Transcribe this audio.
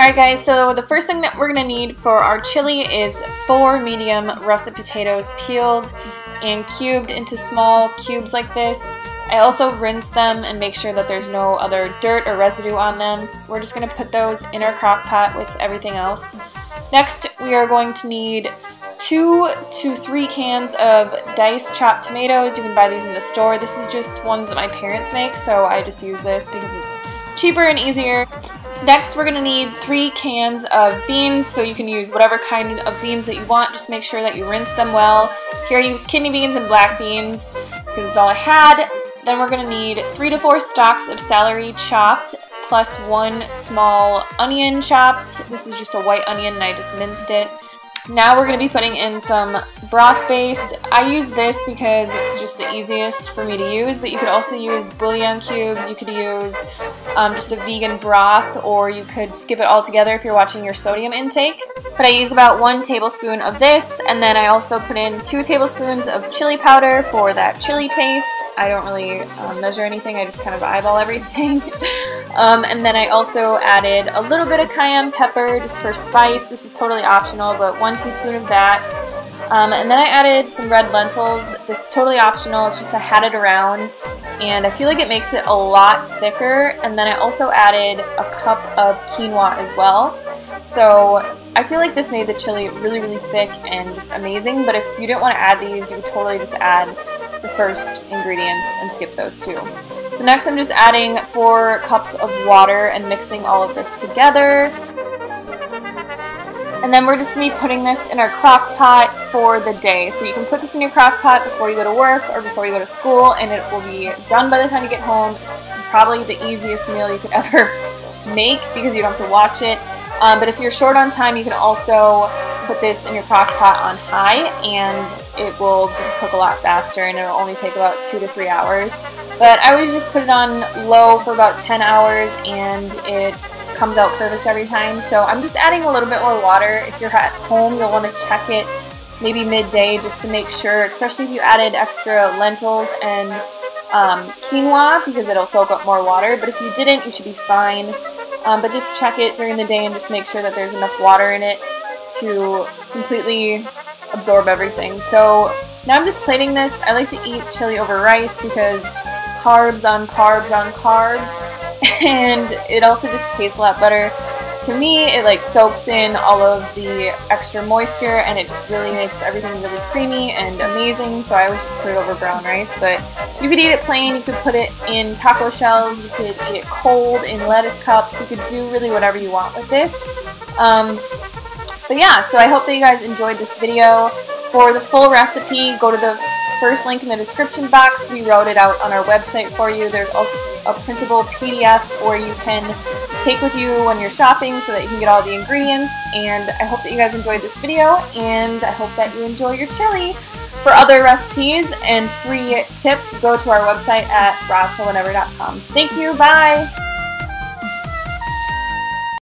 Alright guys, so the first thing that we're going to need for our chili is 4 medium russet potatoes peeled and cubed into small cubes like this. I also rinse them and make sure that there's no other dirt or residue on them. We're just going to put those in our crock pot with everything else. Next, we are going to need 2 to 3 cans of diced chopped tomatoes. You can buy these in the store. This is just ones that my parents make, so I just use this because it's cheaper and easier. Next, we're going to need 3 cans of beans, so you can use whatever kind of beans that you want. Just make sure that you rinse them well. Here I use kidney beans and black beans because it's all I had. Then we're going to need 3 to 4 stalks of celery chopped, plus 1 small onion chopped. This is just a white onion and I just minced it. Now we're going to be putting in some broth base. I use this because it's just the easiest for me to use, but you could also use bouillon cubes, you could use just a vegan broth, or you could skip it altogether if you're watching your sodium intake. But I use about 1 tablespoon of this, and then I also put in 2 tablespoons of chili powder for that chili taste. I don't really measure anything, I just kind of eyeball everything. And then I also added a little bit of cayenne pepper just for spice. This is totally optional, but 1 teaspoon of that. And then I added some red lentils. This is totally optional, it's just I had it around and I feel like it makes it a lot thicker. And then I also added a cup of quinoa as well. So I feel like this made the chili really, really thick and just amazing, but if you didn't want to add these, you could totally just add the first ingredients and skip those too. So next I'm just adding 4 cups of water and mixing all of this together. And then we're just going to be putting this in our crock pot for the day. So you can put this in your crock pot before you go to work or before you go to school, and it will be done by the time you get home. It's probably the easiest meal you could ever make because you don't have to watch it. But if you're short on time, you can also put this in your crock pot on high and it will just cook a lot faster, and it'll only take about 2 to 3 hours. But I always just put it on low for about 10 hours and it comes out perfect every time. So I'm just adding a little bit more water. If you're at home, you'll want to check it maybe midday just to make sure, especially if you added extra lentils and quinoa, because it'll soak up more water. But if you didn't, you should be fine. But just check it during the day and just make sure that there's enough water in it to completely absorb everything. So now I'm just plating this. I like to eat chili over rice because carbs on carbs on carbs, and it also just tastes a lot better. To me, it like soaks in all of the extra moisture and it just really makes everything really creamy and amazing, so I always just put it over brown rice. But you could eat it plain, you could put it in taco shells, you could eat it cold in lettuce cups, you could do really whatever you want with this. But yeah, so I hope that you guys enjoyed this video. For the full recipe, go to the first link in the description box. We wrote it out on our website for you. There's also a printable PDF or you can take with you when you're shopping so that you can get all the ingredients. And I hope that you guys enjoyed this video, and I hope that you enjoy your chili. For other recipes and free tips, go to our website at rawtillwhenever.com. Thank you, bye!